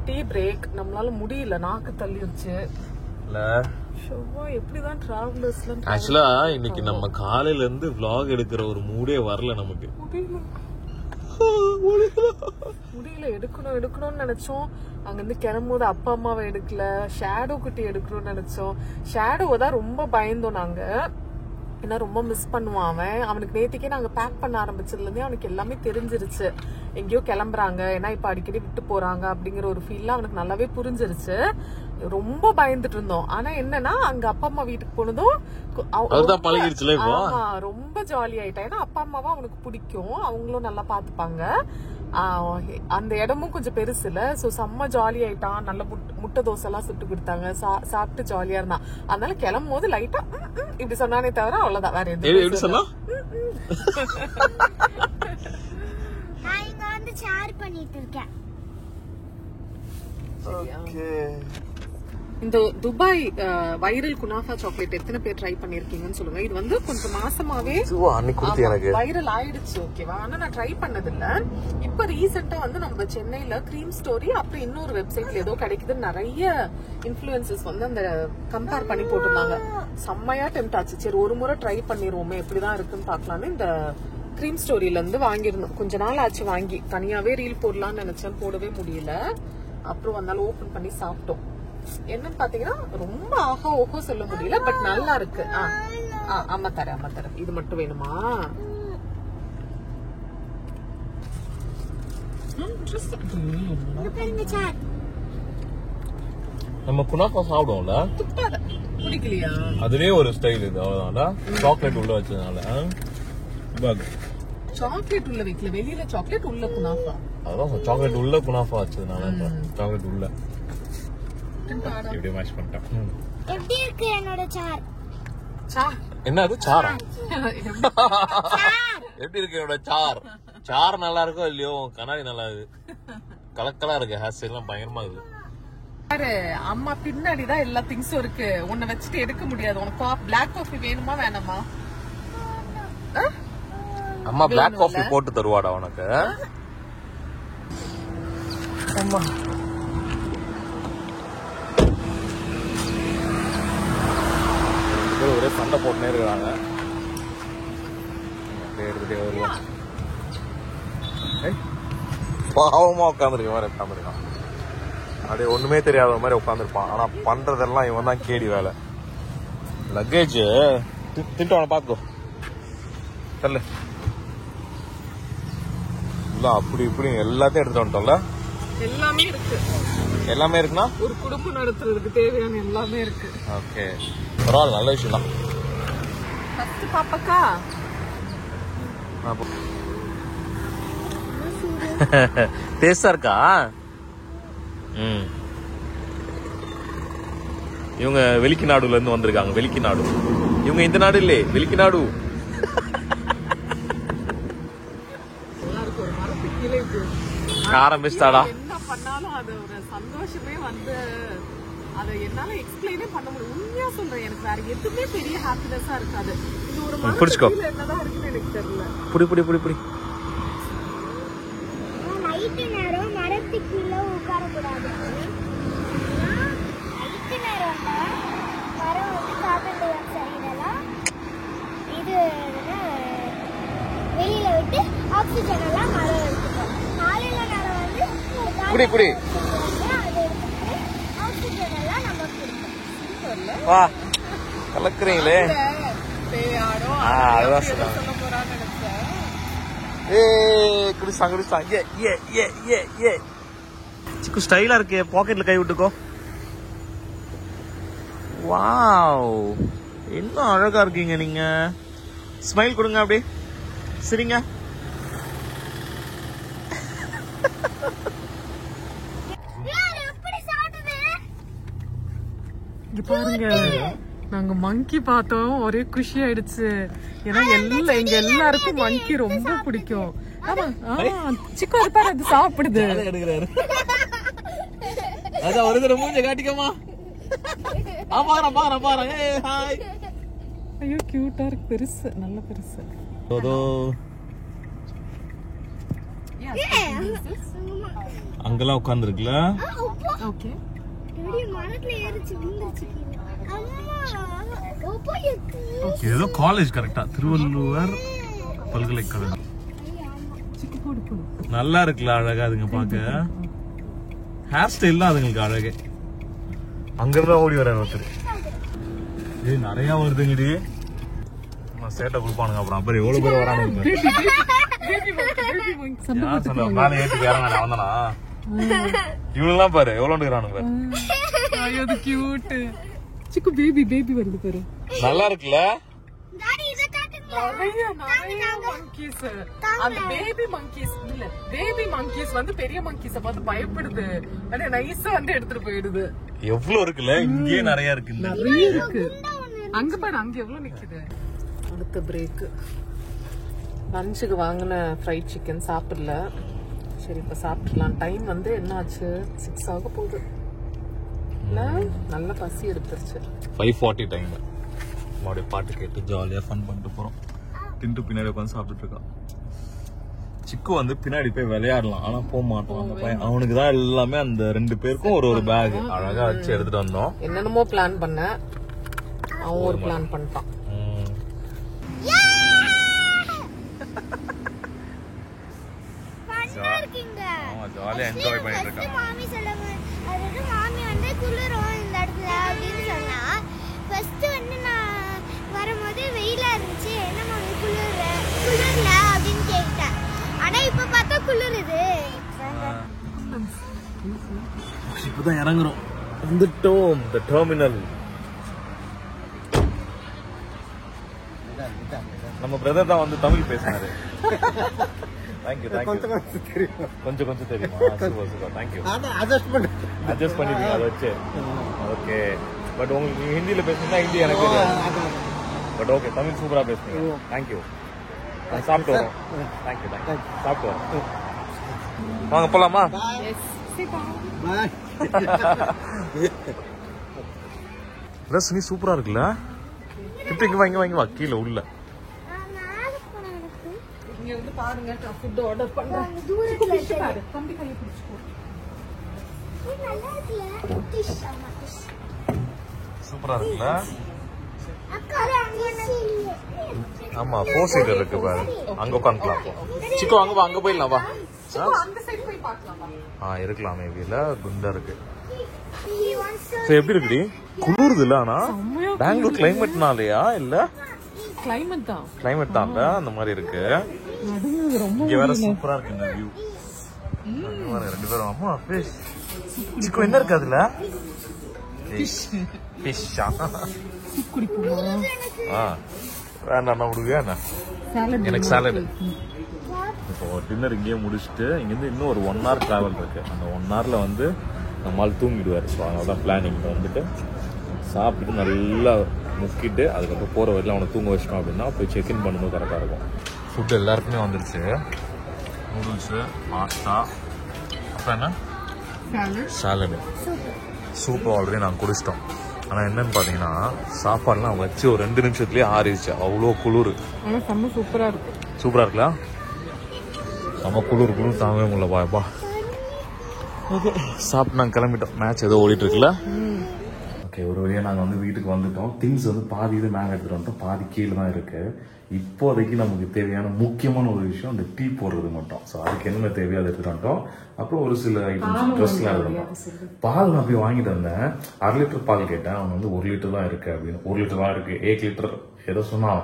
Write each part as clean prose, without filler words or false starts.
Tea break. நம்மளால முடியல, நாக்கு தள்ளிருச்சு. எப்படிதான் டிராவலர்ஸ்ல ஆக்சுவலா இன்னைக்கு நம்ம காலையில இருந்து vlog எடுக்கிற ஒரு மூடே வரல நமக்கு. முடியல, எடுக்கணும்னு நினைச்சோம். அங்க இருந்து கிளம்பும்போது அப்பா அம்மாவை எடுக்கல, ஷேடோ குட்டி எடுக்கணும்னு நினைச்சோம். ஷேடோவை தான் ரொம்ப பயந்தோம் நாங்க, ஏன்னா ரொம்ப மிஸ் பண்ணுவான் அவனுக்கு. நேத்திக்கே நாங்க பேக் பண்ண ஆரம்பிச்சதுல இருந்தே அவனுக்கு எல்லாமே தெரிஞ்சிருச்சு, எங்கேயோ கிளம்புறாங்க, ஏன்னா இப்ப அடிக்கடி விட்டு போறாங்க அப்படிங்கிற ஒரு ஃபீல்ல அவனுக்கு நல்லாவே புரிஞ்சிருச்சு. ரொம்ப பயந்துட்டு இருந்தோம். ஆனா என்னன்னா அங்க அப்பா அம்மா வீட்டுக்கு போனதும் ரொம்ப ஜாலி ஆயிட்டான். ஏன்னா அப்பா அம்மாவா அவனுக்கு பிடிக்கும், அவங்களும் நல்லா பாத்துப்பாங்க. அந்த இடமும் கொஞ்சம் பெருசு இல்ல, சோ செம்ம ஜாலி ஆயிட்டான். நல்ல முட்டை தோசை எல்லாம் சுட்டு கொடுத்தாங்க, சாப்பிட்டு ஜாலியா இருந்தான். அதனால கிளம்பும் போது லைட்டா இப்படி சொன்னானே தவிர அவ்வளவுதான், வேற எதுவும். இந்த துபாய் வைரல் குனாஃபா சாக்லேட் எத்தனை பேர் ட்ரை பண்ணிருக்கீங்கன்னு சொல்லுங்க. இது வந்து கொஞ்சம் மாசமாவே வைரல் ஆயிடுச்சு, ஓகேவா? ஆனா நான் ட்ரை பண்ணது இல்ல. இப்ப ரீசெண்டா வந்து நம்ம சென்னையில கிரீம் ஸ்டோரி, அப்புறம் இன்னொரு வெப்சைட்ல ஏதோ கிடைக்குதுன்னு நிறைய இன்ஃபுளுசர்ஸ் வந்து அந்த கம்பேர் பண்ணி போட்டிருந்தாங்க. செம்மையா டெம்ட் ஆச்சு. சரி ஒரு முறை ட்ரை பண்ணிருவோமே, எப்படிதான் இருக்குன்னு பாக்கலான்னு இந்த கிரீம் ஸ்டோரியில இருந்து வாங்கிருந்தோம். கொஞ்ச நாள் ஆச்சு வாங்கி, தனியாவே ரீல் போடலாம்னு நினைச்சேன், போடவே முடியல. அப்புறம் வந்தாலும் ஓபன் பண்ணி சாப்பிட்டோம். என்னன்னு பாத்தீங்கன்னா ரொம்ப ஆஹா ஓஹோ சொல்ல முடியல, பட் நல்லா இருக்கு. அம்மா தரேன். இது மட்டும் வேணுமா? நம்ம குனாஃபா சாப்பிடுவோம்ல, பிடிக்கலையா? அதுலயே ஒரு ஸ்டைல் இது, அவ்வளவுதான். சாக்லேட் உள்ள வச்சதுனால. சாக்லேட் உள்ள வைக்கல, வெளியில சாக்லேட் உள்ள குனாஃபா. அதான் சாக்லேட் உள்ள குனாஃபா வச்சதுனால. சாக்லேட் உள்ள எப்படி மேட்ச் பண்ணிட்டேன். எப்படி இருக்கு என்னோட சார்? என்ன அது சாரா? எப்படி இருக்கு என்னோட சார்? சார் நல்லா இருக்கோ இல்லையோ, கண்ணாடி நல்லா இருக்கு, கலக்கலா இருக்கு, ஹேர் ஸ்டைல் எல்லாம் பயங்கரமா இருக்கு. அம்மா பின்னாடிதான் எல்லா திங்ஸும் இருக்கு, உன்னை வச்சுட்டு எடுக்க முடியாது. உனக்கு பிளாக் காஃபி வேணுமா வேணாமா? அம்மா பிளாக் காஃபி போட்டு தருவாடா உனக்கு. அம்மா ஒரே சண்டை போட்டுனே இருக்கிறாங்க. எடுத்துட்டே வருவான். பாவமா உட்காந்துருக்க மாதிரி உட்காந்துருக்கான், அப்படியே ஒண்ணுமே தெரியாத மாதிரி உட்காந்துருப்பான். ஆனா பண்றதெல்லாம் இவன் தான் கேடி வேலை. லக்கேஜ் திட்டவன பாத்துக்கோ தெரியல, இல்ல அப்படி இப்படி எல்லாத்தையும் எடுத்துட்டு வந்துட்டோம்ல. எல்லாமே இருக்கு. எல்லாமே இருக்குன்னா ஒரு குடும்பம் நடத்துறதுக்கு தேவையான எல்லாமே இருக்கு. ஓகே, பரவாயில்ல, நல்ல விஷயம் தான். ஃபர்ஸ்ட் பாப்பாக்கா டேஸ்டா இருக்கா? இவங்க வெளிநாடுல இருந்து வந்திருக்காங்க. வெளிநாடு, இவங்க இந்த நாடு இல்லே, வெளிநாடு. ஆரம்பிச்சாடா. என்ன பண்ணாலும் அது ஒரு சந்தோஷமே வந்து அதை என்னால எக்ஸ்பிளைனே பண்ண முடியும். உண்மையா சொல்றேன், எனக்கு வேற எதுவுமே பெரிய ஹாப்பினஸா இருக்காது. இது ஒரு மனசுல என்னதான் இருக்குன்னு எனக்கு தெரியல. புடி புடி புடி புடி. நைட் நேரம் மரத்துக்குள்ள உட்கார கூடாது. நைட் நேரம்ல மரம் வந்து கார்பன் டை ஆக்சைடு எல்லாம் இது வெளியில விட்டு ஆக்சிஜன் எல்லாம் மரம் எடுத்துக்கும். காலையில நேரம் வந்து புடி புடி ஆக்சிஜன் எல்லாம் நமக்கு கொடுக்கும். வா கலக்குறீங்களே. அதுதான் சொல்லுவாங்க. குடிச்சான் குடிச்சான். சிக்கு ஸ்டைலா இருக்கு, பாக்கெட்ல கை விட்டுக்கோ. வாவ், என்ன அழகா இருக்கீங்க நீங்க. ஸ்மைல் கொடுங்க, அப்படி சரிங்க. இங்க பாருங்க, நாங்க மங்கி பார்த்தோம், ஒரே குஷி ஆயிடுச்சு. ஏன்னா எங்க எல்லாருக்கும் மங்கி ரொம்ப பிடிக்கும். ஆமா, சிக்கு இருப்பாரு, அது சாப்பிடுது. அதான் ஒரு தடவை மூஞ்ச காட்டிக்கமா. ஐயோ கியூட்டா இருக்கு, பெருசு, நல்ல பெருசு. அங்கெல்லாம் உட்கார்ந்து இருக்குல்ல. ஓகே. மரத்துல ஏறிச்சு விழுந்துச்சு. அம்மா ரொம்ப இருக்கு. ஏதோ காலேஜ் கரெக்டா திருவள்ளுவர் பல்கலைக்கழகம். நல்லா இருக்குல்ல அழகா அதுங்க பாக்க. ஹேர் ஸ்டைல் தான் அதுங்களுக்கு அழகே. அங்கிருந்தா ஓடி வர ஒருத்தர். ஏய் நிறைய வருதுங்கடி. சேட்டை கொடுப்பானுங்க அப்புறம் எவ்வளவு பேர் வரானுங்க. மேல ஏற்றி இறங்க வந்தானா இவனுலாம் பாரு எவ்வளவு இருக்கிறானுங்க. அது கியூட். சிக்கு பேபி பேபி வருது பாரு. நல்லா இருக்குல்ல. அந்த பேபி மங்கீஸ் இல்ல, பேபி மங்கீஸ் வந்து பெரிய மங்கீஸ பார்த்து பயப்படுது. ஆனா நைஸா வந்து எடுத்துட்டு போயிடுது. எவ்வளவு இருக்குல்ல. இங்கே நிறைய இருக்கு. நிறைய இருக்கு. அங்க பாரு அங்க எவ்வளவு நிக்குது. அடுத்த பிரேக். லஞ்சுக்கு வாங்கின ஃப்ரைட் சிக்கன் சாப்பிடல. சரி இப்ப சாப்பிடலாம். டைம் வந்து என்ன ஆச்சு 6 ஆக போகுது. இல்ல நல்ல பசி எடுத்துருச்சு. 5:40 டைம். மறுபடியும் பாட்டு கேட்டு ஜாலியா ஃபன் பண்ணிட்டு போறோம். திண்டு பின்னாடி உட்காந்து சாப்பிட்டுட்டு இருக்கான். சிக்கு வந்து பின்னாடி போய் விளையாடலாம் ஆனா போக மாட்டான் அந்த பையன். அவனுக்கு தான் எல்லாமே அந்த 2 பேருக்கும் ஒரு பேக் அழகா வச்சு எடுத்துட்டு வந்தோம். என்னென்னமோ பிளான் பண்ண அவன் ஒரு பிளான் பண்ணிட்டான். ஜாலியா என்ஜாய் பண்ணிட்டு இருக்கான். மாமி சொல்லுங்க அதாவது மாமி வந்து குளிரும் இந்த இடத்துல அப்படின்னு சொன்னா ஃபர்ஸ்ட் வந்து நான் வரும்போது வெயிலா இருந்துச்சு. என்ன மாமி குளிர்ல அப்படின்னு கேட்டேன். ஆனா இப்ப பார்த்தா குளிருது. இப்பதான் இறங்குறோம். வந்துட்டோம் இந்த டெர்மினல். நம்ம பிரதர் தான் வந்து தமிழ் பேசினாரு. Thank you thank you. கொஞ்சம் கொஞ்சம் தெரியுமா? Super super thank you. அட்ஜஸ்ட் பண்ணிருக்கீங்க அதை வச்சு. ஓகே பட் உங்களுக்கு ஹிந்தியில பேசுனா ஹிந்தி எனக்கு தெரியாது. பட் ஓகே தமிழ் சூப்பரா பேசுறீங்க. தேங்க்யூ. சாப்பிட்டு வரோம். Thank you thank you. சாப்பிட்டு வரோம். வாங்க போலாமா? ட்ரெஸ் நீ சூப்பரா இருக்குல்ல. கிட்ட இங்க வாங்கி வாங்கி வா கீழே உள்ள. இங்க வந்து பாருங்க ஃபுட் ஆர்டர் பண்றேன். தூரத்துல பாரு தம்பி கையை பிடிச்சுக்கோ. நல்லா இருக்குல டிஷ் ஆமா டிஷ் சூப்பரா இருக்குல்ல. அக்கா அங்க ஆமா 4 சீட்டர் இருக்கு பாரு. அங்க உட்கார்ந்துக்கலாம். சிக்கோ அங்க வா அங்க போயிடலாம் வா. அந்த சைடு போய் பார்க்கலாமா? இருக்கலாம் மேபில குண்டா இருக்கு. சோ எப்படி இருக்குடி? குளிருதுல. ஆனா பெங்களூர் கிளைமேட்னாலயா இல்ல கிளைமேட் தான். கிளைமேட் தான் அந்த மாதிரி இருக்கு. இங்க வேற சூப்பரா இருக்கு இந்த வியூ. பாருங்க 2 பேரும் அம்மா ஃபிஷ். சிக்கோ என்ன இருக்கு அதுல? ஃபிஷ். ஃபிஷ்ஷா? குடிப்போமா? வேண்டாம் உடுங்க என்ன? சாலட். எனக்கு சாலட். இப்போ டின்னர் இங்கேயே முடிச்சுட்டு இங்கேருந்து இன்னும் ஒரு 1 hour டிராவல் இருக்கு. அந்த 1 hourல வந்து நம்மால் தூங்கிடுவார். ஸோ அதனால தான் பிளானிங் வந்துட்டு சாப்பிட்டுட்டு நல்லா முக்கிட்டு அதுக்கப்புறம் போகிற வரையில அவனை தூங்க வச்சிட்டோம் அப்படின்னா போய் செக்இன் பண்ணும்போது கரெக்டாக இருக்கும். ஃபுட் எல்லாருக்குமே வந்துருச்சு. நூடுல்ஸு பாஸ்தா அப்புறம் என்ன சாலடு சூப்பு ஆல்ரெடி நாங்கள் குடிச்சிட்டோம். ஆனால் என்னன்னு பார்த்தீங்கன்னா சாப்பாடுலாம் வச்சு ஒரு 2 நிமிஷத்துலேயே ஆறிடுச்சு. அவ்வளோ குளிர். செம்ம சூப்பராக இருக்கு. சூப்பராக இருக்குல்ல. செம்ம குளிர் தாங்கவே முடியல பாப்பா. ஓகே சாப்பிட்டு நாங்கள் கிளம்பிட்டோம். மேட்ச் ஏதோ ஓடிட்டு இருக்குல்ல. ஓகே ஒரு வழியாக நாங்கள் வந்து வீட்டுக்கு வந்துட்டோம். திங்ஸ் வந்து பாதி இது மேலே எடுத்துகிட்டு வந்துட்டோம். பாதி கீழே தான் இருக்குது. இப்போதைக்கு நமக்கு தேவையான முக்கியமான ஒரு விஷயம் அந்த டீ போடுறது மட்டும். ஸோ அதுக்கு என்னென்ன தேவையோ அதை எடுத்துகிட்டு வந்துட்டோம். அப்புறம் ஒரு சில ஐட்டம்ஸ் ட்ரெஸ்லாம் எடுத்துட்டோம். பால் நான் போய் வாங்கிட்டு வந்தேன். 1/2 லிட்டர் பால் கேட்டேன். அவன் வந்து 1 லிட்டர் தான் இருக்குது அப்படின்னு. 1 லிட்டர் தான் இருக்குது. 1 லிட்டர் ஏதோ சொன்னான்.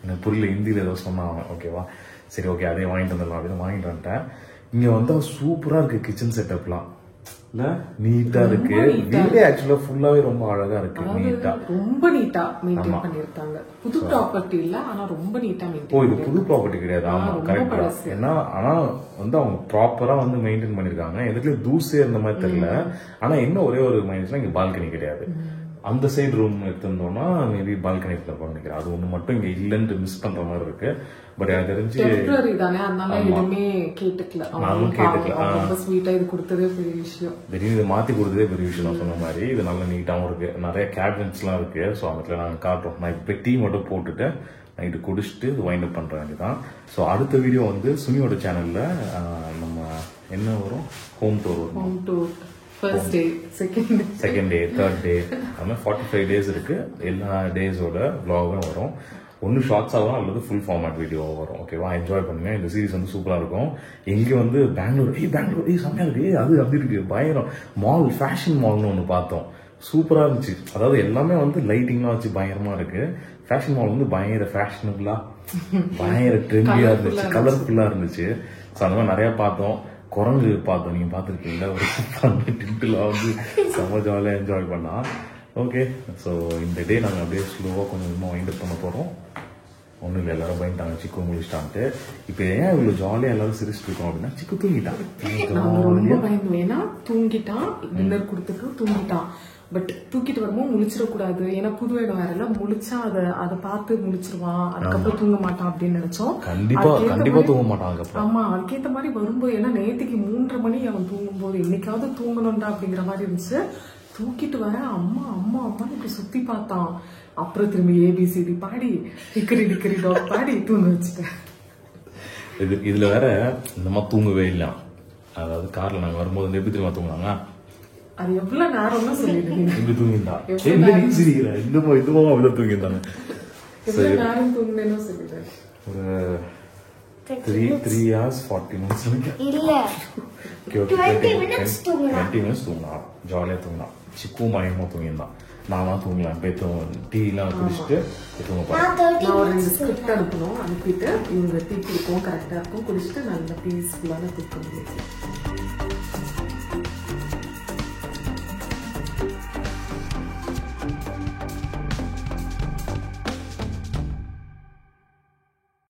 எனக்கு புரியல ஹிந்தியில் ஏதோ சொன்னான். ஓகேவா சரி ஓகே அதே வாங்கிட்டு வந்துடலாம் அப்படின்னு வாங்கிட்டு வந்துட்டேன். இங்கே வந்தால் சூப்பராக இருக்குது கிச்சன் செட்டப்லாம். இல்ல நீட்டா இருக்கு. வீடே ஆக்சுவலா ஃபுல்லாவே ரொம்ப அழகா இருக்கு. நீட்டா ரொம்ப நீட்டா மெயின்டைன் பண்ணிருக்காங்க. புது ப்ராப்பர்ட்டி இல்ல ஆனா ரொம்ப நீட்டா மெயின்டைன். இது புது ப்ராப்பர்ட்டி கிடையாது. ஆமா கரெக்டா. ஏன்னா ஆனா வந்து அவங்க ப்ராப்பரா வந்து மெயின்டைன் பண்ணிருக்காங்க. எதுலயே தூசே இருந்த மாதிரி தெரியல. ஆனா என்ன ஒரே ஒரு மைனஸ்னா இங்க பால்கனி கிடையாது. அந்த சைடு ரூம் எடுத்திருந்தோம்னா மேபி பால்கனி பண்ணிக்கிறேன். அது ஒண்ணு மட்டும் இங்க இல்லன்னு மிஸ் பண்ற மாதிரி இருக்கு. பட் எனக்கு தெரிஞ்சு டெம்பரரி தானே. அதனால எதுவுமே கேட்டுக்கல. நானும் கேட்டுக்கல. ரொம்ப ஸ்வீட்டா இது கொடுத்ததே பெரிய விஷயம். திடீர்னு இது மாத்தி கொடுத்ததே பெரிய விஷயம். நான் சொன்ன மாதிரி இது நல்ல நீட்டாவும் இருக்கு. நிறைய கேபினட்ஸ் எல்லாம் இருக்கு. ஸோ அதுல நாங்க காட்டுறோம். நான் இப்ப டீ மட்டும் போட்டுட்டு நைட்டு குடிச்சிட்டு வைண்ட் அப் பண்ற வேண்டியதான். ஸோ அடுத்த வீடியோ வந்து சுனியோட சேனல்ல நம்ம என்ன வரும் ஹோம் டூர் வரும். Home tour first day, second day, third day, அது மாதிரி 45 days இருக்கு. எல்லா டேஸோட vlog-ம் வரும். ஒன்னு ஷார்ட்ஸ் ஆகும் அல்லது ஃபுல் ஃபார்மேட் வீடியோ வரும். ஓகேவா, என்ஜாய் பண்ணுங்க. இந்த சீரிஸ் வந்து சூப்பரா இருக்கும். எங்க வந்து பெங்களூர் செம்மையா இருக்கு, அது அப்படி இருக்கு, பயங்கரம். மால், ஃபேஷன் மால்னு ஒன்று பார்த்தோம், சூப்பரா இருந்துச்சு. அதாவது எல்லாமே வந்து லைட்டிங்லாம் வச்சு பயங்கரமா இருக்கு. ஃபேஷன் மால் வந்து பயங்கர ஃபேஷனபிளா, பயங்கர ட்ரெண்டியா இருந்துச்சு, கலர்ஃபுல்லா இருந்துச்சு. ஸோ அந்த மாதிரி நிறைய பார்த்தோம். குரங்கு பார்த்தோம், நீங்க பார்த்துருக்கீங்களா, ஒரு டின்ட்டுல வந்து செம்ம ஜாலியாக என்ஜாய் பண்ணா. ஓகே, ஸோ இந்த டே நாங்கள் அப்படியே ஸ்லோவாக கொஞ்சம் கொஞ்சமாக வைண்ட் அப் பண்ண போகிறோம். ஒன்றும் இல்லை, எல்லாரும் பயந்துட்டாங்க சிக்கு முடிச்சிட்டான்ட்டு. இப்போ ஏன் இவ்வளோ ஜாலியாக எல்லாரும் சிரிச்சுட்டு இருக்கோம் அப்படின்னா, சிக்கு தூங்கிட்டான். ரொம்ப பயந்து, ஏன்னா தூங்கிட்டான், டின்னர் கொடுத்துட்டு தூங்கிட்டான். பட் தூக்கிட்டு வரும்போது முழிச்சிடக்கூடாது, ஏன்னா புது இடம் வேற எல்லாம், முழிச்சா அதை பார்த்து முழிச்சிருவான், அதுக்கப்புறம் தூங்க மாட்டான் அப்படின்னு நினைச்சோம். கண்டிப்பா தூங்க மாட்டான். ஆமா, அதுக்கேற்ற மாதிரி வரும்போது, ஏன்னா நேற்றுக்கு 3:30 மணி அவன் தூங்கும்போது என்னைக்காவது தூங்கணும்டா அப்படிங்கிற மாதிரி இருந்துச்சு. தூக்கிட்டு வர அம்மா அம்மா அம்மான்னு இப்படி சுத்தி பார்த்தான். அப்புறம் திரும்பி ஏபிசிடி பாடி டிக்கரி டாக் பாடி தூங்க வச்சுட்டேன். இதுல வேற இந்த மாதிரி தூங்கவே இல்லை. அதாவது கார்ல நாங்க வரும்போது எப்படி திரும்ப தூங்கினாங்க, அது எவ்வளவு நேரம்னு சொல்லிடுங்க. எப்படி தூங்கிருந்தா இன்னும் அவ்வளவு தூங்கிருந்தாங்க. எவ்வளவு நேரம் தூங்கினேன்னு சொல்லிடுறேன். ஒரு 3 hours 40 minutes இல்ல 20 minutes தூங்கினான். ஜாலியா தூங்கினான். சிக்கு மயமா தூங்கிருந்தான். நானா தூங்கலாம், போய் டீ எல்லாம் குடிச்சிட்டு தூங்க போறேன். நான் ஒரு 2 ஸ்கிரிப்ட் அனுப்பணும், அனுப்பிட்டு இவங்க டீ குடிப்போம், கரெக்டா இருக்கும், குடிச்சிட்டு நல்ல பீஸ்ஃபுல்லான தூக்கம்.